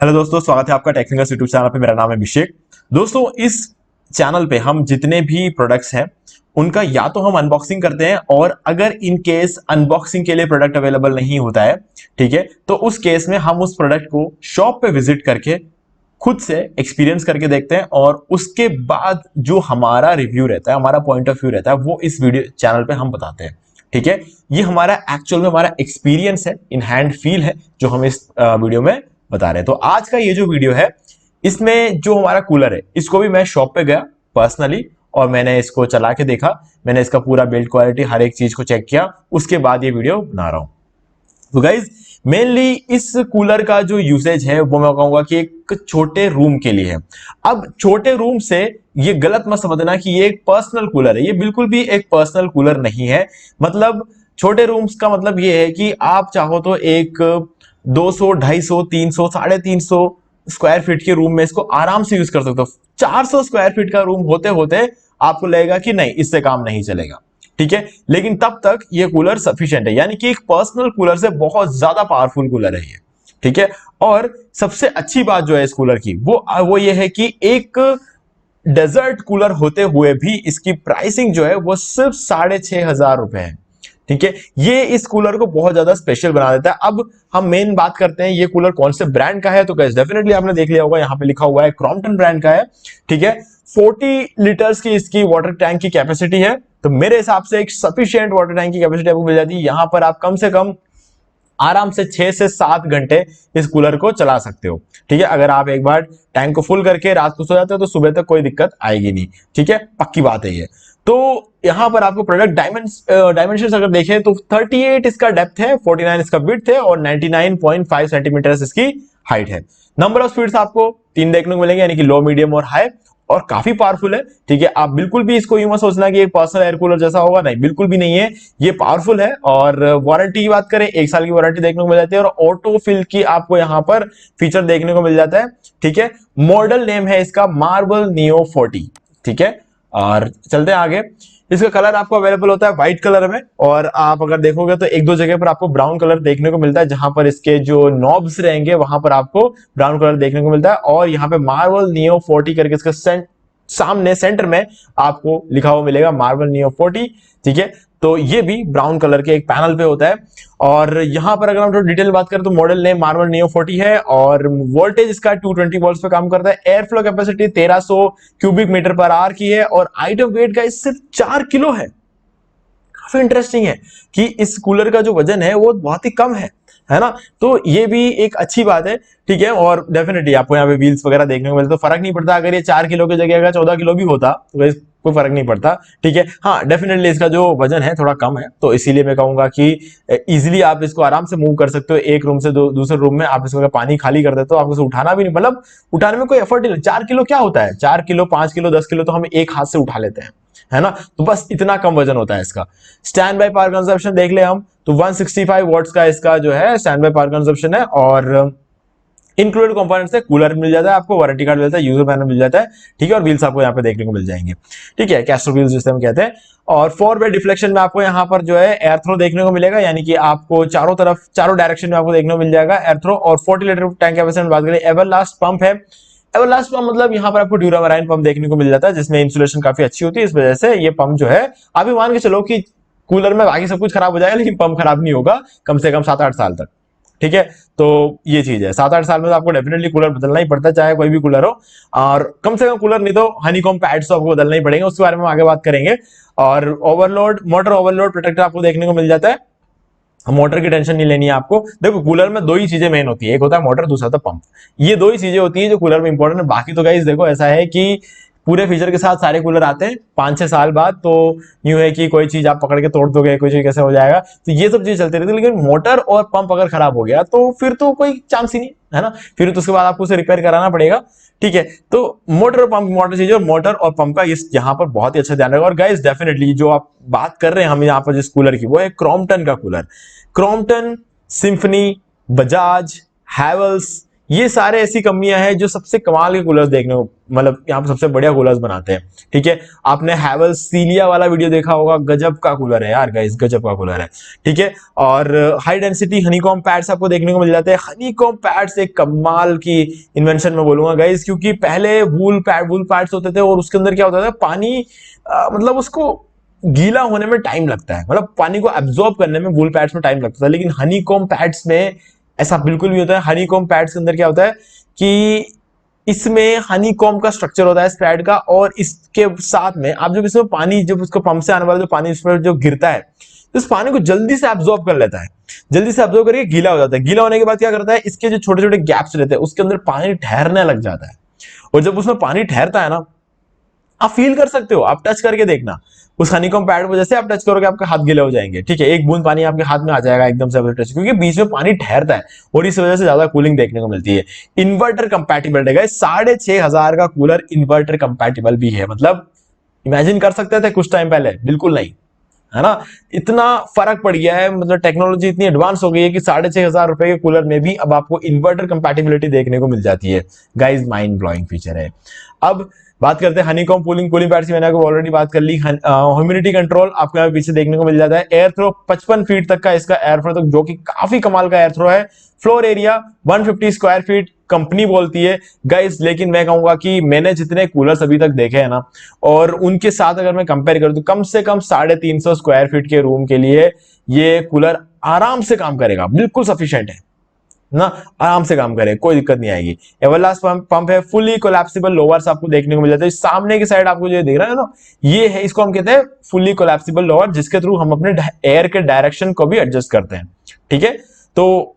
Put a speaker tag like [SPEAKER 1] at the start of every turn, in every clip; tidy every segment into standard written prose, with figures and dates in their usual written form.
[SPEAKER 1] Hello दोस्तों, स्वागत है आपका टेक्निकल यूट्यूब चैनल पे। मेरा नाम है अभिषेक। दोस्तों, इस चैनल पे हम जितने भी प्रोडक्ट्स हैं उनका या तो हम अनबॉक्सिंग करते हैं, और अगर इन केस अनबॉक्सिंग के लिए प्रोडक्ट अवेलेबल नहीं होता है, ठीक है, तो उस केस में हम उस प्रोडक्ट को शॉप पे विजिट करके खुद से एक्सपीरियंस करके देखते हैं, और उसके बाद जो हमारा रिव्यू रहता है, हमारा पॉइंट ऑफ व्यू रहता है, वो इस वीडियो चैनल पे हम बताते हैं। ठीक है, ये हमारा एक्चुअल में हमारा एक्सपीरियंस है, इन हैंड फील है, जो हम इस वीडियो में बता रहे हैं। तो आज का ये जो वीडियो है, इसमें जो हमारा कूलर है, इसको भी मैं शॉप पे गया पर्सनली, और मैंने इसको चला के देखा। मैंने इसका पूरा बिल्ड क्वालिटी, हर एक चीज को चेक किया, उसके बाद ये वीडियो बना रहा हूं। तो गाइज, मेनली इस कूलर का जो यूसेज है वो मैं कहूंगा कि एक छोटे रूम के लिए है। अब छोटे रूम से ये गलत मत समझना कि ये एक पर्सनल कूलर है, ये बिल्कुल भी एक पर्सनल कूलर नहीं है। मतलब छोटे रूम्स का मतलब ये है कि आप चाहो तो एक 200, 250, 300, 350 स्क्वायर फीट के रूम में इसको आराम से यूज कर सकते हो। 400 स्क्वायर फीट का रूम होते होते आपको लगेगा कि नहीं, इससे काम नहीं चलेगा। ठीक है, लेकिन तब तक ये कूलर सफिशिएंट है, यानी कि एक पर्सनल कूलर से बहुत ज्यादा पावरफुल कूलर है ये। ठीक है, और सबसे अच्छी बात जो है इस कूलर की, वो ये है कि एक डेजर्ट कूलर होते हुए भी इसकी प्राइसिंग जो है वो सिर्फ 6,500 है। ठीक है, ये इस कूलर को बहुत ज्यादा स्पेशल बना देता है। अब हम मेन बात करते हैं ये कूलर कौन से ब्रांड का है। तो गाइस, डेफिनेटली आपने देख लिया होगा, यहाँ पे लिखा हुआ है क्रॉम्पटन ब्रांड का है। ठीक है, 40 लीटर्स की इसकी वाटर टैंक की कैपेसिटी है। तो मेरे हिसाब से एक सफिशिएंट वाटर टैंक की कैपेसिटी आपको मिल जाती है। यहां पर आप कम से कम आराम से 6 से 7 घंटे इस कूलर को चला सकते हो। ठीक है, अगर आप एक बार टैंक को फुल करके रात को सो जाते हो तो सुबह तक कोई दिक्कत आएगी नहीं। ठीक है, पक्की बात है ये। तो यहां पर आपको प्रोडक्ट डायमेंशन अगर देखें तो 38 इसका डेप्थ है, 49 इसका विड्थ है, और 99.5 सेंटीमीटर इसकी हाइट है। नंबर ऑफ स्पीड्स आपको 3 देखने को मिलेंगे, यानी कि लो, मीडियम और हाई, और काफी पावरफुल है। ठीक है, आप बिल्कुल भी इसको यूं मत सोचना कि एक पर्सनल एयर कूलर जैसा होगा, नहीं, बिल्कुल भी नहीं है। ये पावरफुल है। और वारंटी की बात करें, 1 साल की वारंटी देखने को मिल जाती है, और ऑटो फिल की आपको यहां पर फीचर देखने को मिल जाता है। ठीक है, मॉडल नेम है इसका मार्बल नियो 40। ठीक है, और चलते हैं आगे। इसका कलर आपको अवेलेबल होता है व्हाइट कलर में, और आप अगर देखोगे तो एक दो जगह पर आपको ब्राउन कलर देखने को मिलता है, जहां पर इसके जो नॉब्स रहेंगे वहां पर आपको ब्राउन कलर देखने को मिलता है। और यहाँ पे मार्वल नियो 40 करके इसका सामने सेंटर में आपको लिखा हुआ मिलेगा मार्वल नियो 40। ठीक है, तो ये भी ब्राउन कलर के एक पैनल पे होता है। और यहां पर अगर हम थोड़ी डिटेल बात करें तो मॉडल नेम मार्वल नियो 40 है, और वोल्टेज इसका 220 वोल्ट्स पे काम करता है। Air flow capacity 1300 cubic metre per hour की है, और आइटम वेट का सिर्फ 4 किलो है। काफी इंटरेस्टिंग है कि इस कूलर का जो वजन है वो बहुत ही कम है ना। तो ये भी एक अच्छी बात है। ठीक है, और डेफिनेटली आपको यहाँ पे व्हील्स वगैरह देखने को मिलते, तो फर्क नहीं पड़ता। अगर ये 4 किलो की जगह अगर 14 किलो भी होता तो कोई फर्क नहीं पड़ता। ठीक है, हाँ, डेफिनेटली इसका जो वजन है थोड़ा कम है, तो इसीलिए मैं कहूंगा कि इजिली आप इसको आराम से मूव कर सकते हो। एक रूम से दूसरे रूम में आप इसको अगर पानी खाली कर देते हो, आपको इसको उठाना भी नहीं, मतलब उठाने में कोई एफर्ट नहीं। 4 किलो क्या होता है? 4 किलो, 5 किलो, 10 किलो तो हम एक हाथ से उठा लेते हैं, है ना। तो बस इतना कम वजन होता है इसका। स्टैंड बाय पावर कंजप्शन देख ले हम, तो 165 वॉट्स का इसका जो है स्टैंड बाय पावर कंजप्शन है। और इंक्लूडेड कंपोनेंट्स से कूलर मिल जाता है आपको, वारंटी कार्ड मिलता है, यूजर पैनल मिल जाता है। ठीक है, और व्हील्स आपको यहाँ पे देखने को मिल जाएंगे। ठीक है, कैस्टर व्हील्स जिसे हम कहते हैं। और 4 वे डिफ्लेक्शन में आपको यहाँ पर जो है एयर थ्रो देखने को मिलेगा, यानी कि आपको चारों तरफ, चारों डायरेक्शन में आपको देखने को मिल जाएगा एयर थ्रो। और 40 लीटर टैंक कैपेसिटी में बात करें, एवरलास्ट पंप है। एवरलास्ट पंप मतलब यहाँ पर आपको ड्यूरामराइन पंप देखने को मिल जाता है, जिसमें इंसुलेशन काफी अच्छी होती है। इस वजह से ये पंप जो है, आप मान के चलो कि कूलर में बाकी सब कुछ खराब हो जाएगा, लेकिन पंप खराब नहीं होगा कम से कम 7-8 साल तक। ठीक है, तो ये चीज है। 7-8 साल में तो आपको डेफिनेटली कूलर बदलना ही पड़ता है, चाहे कोई भी कूलर हो। और कम से कम कूलर नहीं तो हनीकॉम पैड्स तो आपको बदलना ही पड़ेगा, उसके बारे में आगे बात करेंगे। और ओवरलोड, मोटर ओवरलोड प्रोटेक्टर आपको देखने को मिल जाता है। मोटर की टेंशन नहीं लेनी है आपको। देखो, कूलर में 2 ही चीजें मेन होती है, एक होता है मोटर, दूसरा होता है पंप। ये 2 ही चीजें होती है जो कूलर में इंपॉर्टेंट है। बाकी तो गाइस देखो, ऐसा है कि पूरे फीचर के साथ सारे कूलर आते हैं 5-6 साल बाद। तो यूं है कि कोई चीज आप पकड़ के तोड़ दोगे, कोई चीज कैसे हो जाएगा, तो ये सब चीज चलती रहती है। लेकिन मोटर और पंप अगर खराब हो गया तो फिर तो कोई चांस ही नहीं, है ना। फिर तो उसके बाद आपको उसे रिपेयर कराना पड़ेगा। ठीक है, तो मोटर और पंप, मोटर चीज, और मोटर और पंप का इस यहाँ पर बहुत ही अच्छा ध्यान रखा। और गाइस, डेफिनेटली जो आप बात कर रहे हैं हम यहाँ पर जिस कूलर की, वो है क्रॉम्पटन का cooler. Crompton, symphony, Bajaj, Havells, ये सारे ऐसी कंपनियां हैं जो सबसे कमाल के कूलर्स देखने को, मतलब यहाँ पे सबसे बढ़िया कूलर्स बनाते हैं। ठीक है, आपने हैवेल्स सीलिया वाला वीडियो देखा होगा, गजब का कूलर है यार गाइस, गजब का कूलर है। ठीक है, और हाई डेंसिटी हनीकॉम पैड्स आपको देखने को मिल जाते हैं। हनीकॉम पैड्स एक कमाल की इन्वेंशन में बोलूंगा गाइस, क्योंकि पहले वूल पैड्स होते थे और उसके अंदर क्या होता था, पानी मतलब उसको गीला होने में टाइम लगता है, मतलब पानी को एब्जॉर्ब करने में वूल पैड्स में टाइम लगता था, लेकिन हनीकॉम पैड्स में ऐसा बिल्कुल भी होता है। हनीकॉम पैड्स के अंदर क्या होता है कि इसमें हनीकॉम का स्ट्रक्चर होता है इस पैड का, और इसके साथ में आप जब इसमें पानी, जब उसको पंप से आने वाला जो पानी इस पर जो गिरता है, तो इस पानी को जल्दी से एब्जॉर्ब कर लेता है, जल्दी से एब्जॉर्ब करके गीला हो जाता है। गीला होने के बाद क्या करता है, इसके जो छोटे छोटे गैप्स रहते हैं उसके अंदर पानी ठहरने लग जाता है, और जब उसमें पानी ठहरता है ना, आप फील कर सकते हो, आप टच करके देखना उस हनीकॉम पैड को, जैसे आप टच करोगे आपके हाथ गीले हो जाएंगे। ठीक है, एक बूंद पानी आपके हाथ में आ जाएगा एकदम से टच, क्योंकि बीच में पानी ठहरता है और इस वजह से ज्यादा कूलिंग देखने को मिलती है। इन्वर्टर कंपैटिबल है, 6,500 का कूलर इन्वर्टर कंपैटिबल भी है। मतलब इमेजिन कर सकते थे कुछ टाइम पहले? बिल्कुल नहीं, है ना। इतना फर्क पड़ गया है, मतलब टेक्नोलॉजी इतनी एडवांस हो गई है कि 6,500 रुपए के कूलर में भी अब आपको इन्वर्टर कंपैटिबिलिटी देखने को मिल जाती है। गाइज माइंड ब्लोइंग फीचर है। अब बात करते हैं हनीकॉम कूलिंग पैड्स की, मैंने आपको ऑलरेडी बात कर ली। ह्यूमिडिटी कंट्रोल आपको यहाँ पीछे देखने को मिल जाता है। एयर थ्रो 55 फीट तक का इसका एयर थ्रो, जो कि काफी कमाल का एयर थ्रो है। Floor area 150 square feet company बोलती है गाइस, लेकिन मैं कहूंगा कि मैंने जितने कूलर्स अभी तक देखे हैं ना, और उनके साथ अगर मैं कंपेयर करूं, तो कम से कम 350 स्क्वायर फीट के रूम के लिए ये कूलर आराम से काम करेगा, बिल्कुल सफिशिएंट है ना, आराम से काम करे, कोई दिक्कत नहीं आएगी। एवरलास्ट पंप है, फुली कोलैप्सिबल लोअर्स आपको देखने को मिल जाता है। सामने की साइड आपको जो दिख रहा है ना, ये है, इसको हम कहते हैं फुली कोलैप्सिबल लोअर, जिसके थ्रू हम अपने एयर के डायरेक्शन को भी एडजस्ट करते हैं। ठीक है, तो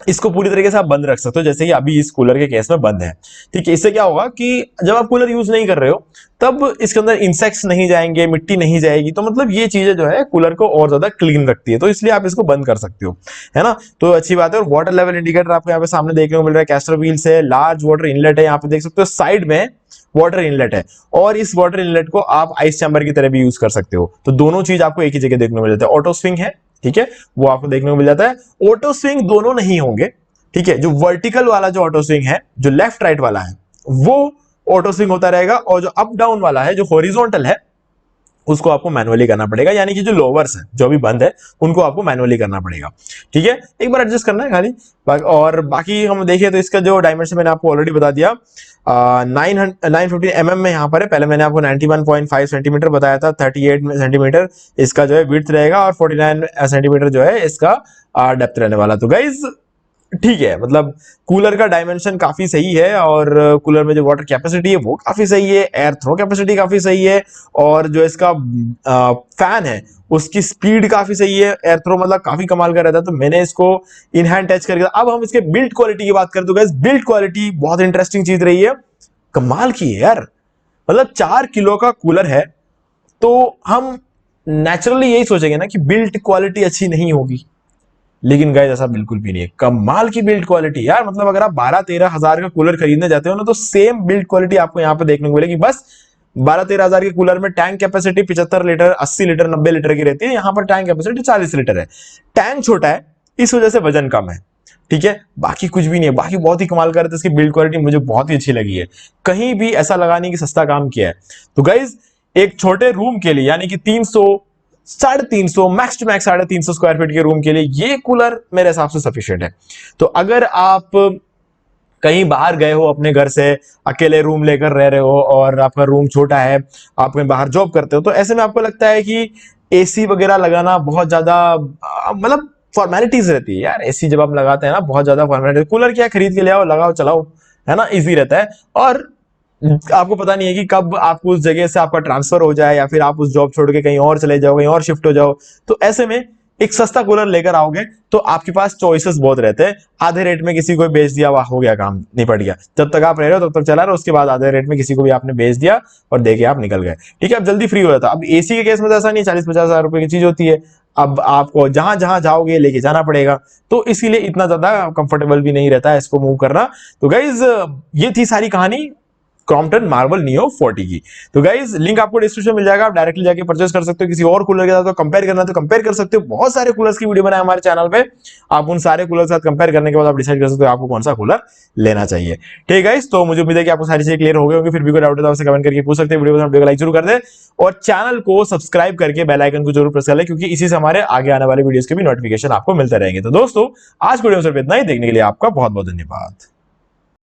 [SPEAKER 1] इसको पूरी तरीके से आप बंद रख सकते हो, जैसे कि अभी इस कूलर के केस में बंद है। ठीक है, इससे क्या होगा कि जब आप कूलर यूज नहीं कर रहे हो तब इसके अंदर इंसेक्ट्स नहीं जाएंगे, मिट्टी नहीं जाएगी, तो मतलब ये चीजें जो है कूलर को और ज्यादा क्लीन रखती है, तो इसलिए आप इसको बंद कर सकते हो, है ना। तो अच्छी बात है। और वाटर लेवल इंडिकेटर आपको यहाँ पे सामने देखने को मिल रहा है, कैस्टर व्हील्स है, लार्ज वाटर इनलेट है, यहाँ पे देख सकते हो साइड में वाटर इनलेट है, और इस वाटर इनलेट को आप आइस चैम्बर की तरह भी यूज कर सकते हो। तो दोनों चीज आपको एक ही जगह देखने को मिल जाता है। ऑटो स्विंग है, ठीक है, वो आपको देखने को मिल जाता है। ऑटो स्विंग दोनों नहीं होंगे, ठीक है, जो वर्टिकल वाला जो ऑटो स्विंग है, जो लेफ्ट राइट वाला है, वो ऑटो स्विंग होता रहेगा, और जो अप डाउन वाला है, जो हॉरिजॉन्टल है, उसको आपको मैनुअली करना पड़ेगा, यानी कि जो लोवर्स है जो भी बंद है उनको आपको मैनुअली करना पड़ेगा। ठीक है, एक बार एडजस्ट करना है खाली। और बाकी हम देखें तो इसका जो डायमेंशन मैंने आपको ऑलरेडी बता दिया, 950 mm में यहाँ पर है। पहले मैंने आपको 91.5 सेंटीमीटर बताया था, 38 सेंटीमीटर इसका जो है विड्थ रहेगा, और 49 सेंटीमीटर जो है इसका डेप्थ रहने वाला। तो गाइज ठीक है, मतलब कूलर का डायमेंशन काफी सही है, और कूलर में जो वाटर कैपेसिटी है वो काफी सही है, एयर थ्रो कैपेसिटी काफी सही है, और जो इसका फैन है उसकी स्पीड काफी सही है, एयर थ्रो मतलब काफी कमाल का रहता है। तो मैंने इसको इन हैंड टच करके, अब हम इसके बिल्ड क्वालिटी की बात करते हैं। तो गाइस बिल्ड क्वालिटी बहुत इंटरेस्टिंग चीज रही है, कमाल की है यार। मतलब 4 किलो का कूलर है, तो हम नेचुरली यही सोचेंगे ना कि बिल्ड क्वालिटी अच्छी नहीं होगी, लेकिन गाइस ऐसा बिल्कुल भी नहीं है। कमाल की बिल्ड क्वालिटी यार, मतलब अगर आप 12-13 हजार का कूलर खरीदने जाते हो ना, तो सेम बिल्ड क्वालिटी आपको यहाँ पे देखने को मिलेगी। बस 12-13 हजार के कूलर में tank capacity 75 litre, 80 litre, 90 litre की रहती है, यहाँ पर टैंक कैपेसिटी 40 लीटर है। टैंक छोटा है, इस वजह से वजन कम है। ठीक है, बाकी कुछ भी नहीं है, बाकी बहुत ही कमाल कर रहे थे। इसकी बिल्ड क्वालिटी मुझे बहुत ही अच्छी लगी है, कहीं भी ऐसा लगा नहीं कि सस्ता काम किया है। तो गाइज एक छोटे रूम के लिए, यानी कि 300-350 max to max 350 square feet के रूम के लिए ये कूलर मेरे हिसाब से सफिशिएंट है। तो अगर आप कहीं बाहर गए हो अपने घर से, अकेले रूम लेकर रह रहे हो, और आपका रूम छोटा है, आप कहीं बाहर जॉब करते हो, तो ऐसे में आपको लगता है कि एसी वगैरह लगाना बहुत ज्यादा मतलब फॉर्मेलिटीज रहती है यार। एसी जब आप लगाते हैं ना, बहुत ज्यादा फॉर्मेलिटी। कूलर क्या, खरीद के ले आओ, लगाओ, चलाओ, है ना, इजी रहता है। और आपको पता नहीं है कि कब आपको उस जगह से आपका ट्रांसफर हो जाए, या फिर आप उस जॉब छोड़ के कहीं और चले जाओ, कहीं और शिफ्ट हो जाओ। तो ऐसे में एक सस्ता कूलर लेकर आओगे तो आपके पास चॉइसेस बहुत रहते हैं। आधे रेट में किसी को बेच दिया, वाह, हो गया काम, निपट गया। जब तक आप रह रहे हो तब तक चला रहे हो, उसके बाद आधे रेट में किसी को भी आपने बेच दिया और देके आप निकल गए। ठीक है, अब जल्दी फ्री हो जाता। अब एसी के केस में तो ऐसा नहीं, 40-50 हजार रुपए की चीज होती है, अब आपको जहां जहां जाओगे लेके जाना पड़ेगा, तो इसीलिए इतना ज्यादा कंफर्टेबल भी नहीं रहता है इसको मूव करना। तो गाइज ये थी सारी कहानी क्रॉम्पटन मार्वल नियो 40 की। तो गाइज लिंक आपको डिस्क्रिप्शन मिल जाएगा, आप डायरेक्टली जाके परचेस कर सकते हो। किसी और कूलर के साथ तो कंपेयर करना तो कंपेयर कर सकते हो, बहुत सारे कूलर्स की वीडियो बनाए हमारे चैनल पे, आप उन सारे कूलर के साथ कंपेयर करने के बाद आप डिसाइड कर सकते हो आपको कौन सा कूलर लेना चाहिए। ठीक है गाइज, तो मुझे उम्मीद है कि आपको सारी चीजें क्लियर हो गई होंगी। फिर भी कोई डाउट है तो आपसे कमेंट करके पूछ सकते हैं। वीडियो को लाइक जरूर कर दे और चैनल को सब्सक्राइब करके बेल आइकन को जरूर प्रेस कर ले, क्योंकि इसी से हमारे आगे आने वाले वीडियोस के भी नोटिफिकेशन आपको मिलते रहेंगे। तो दोस्तों आज वीडियो में सिर्फ इतना ही, देखने के लिए आपका बहुत बहुत धन्यवाद।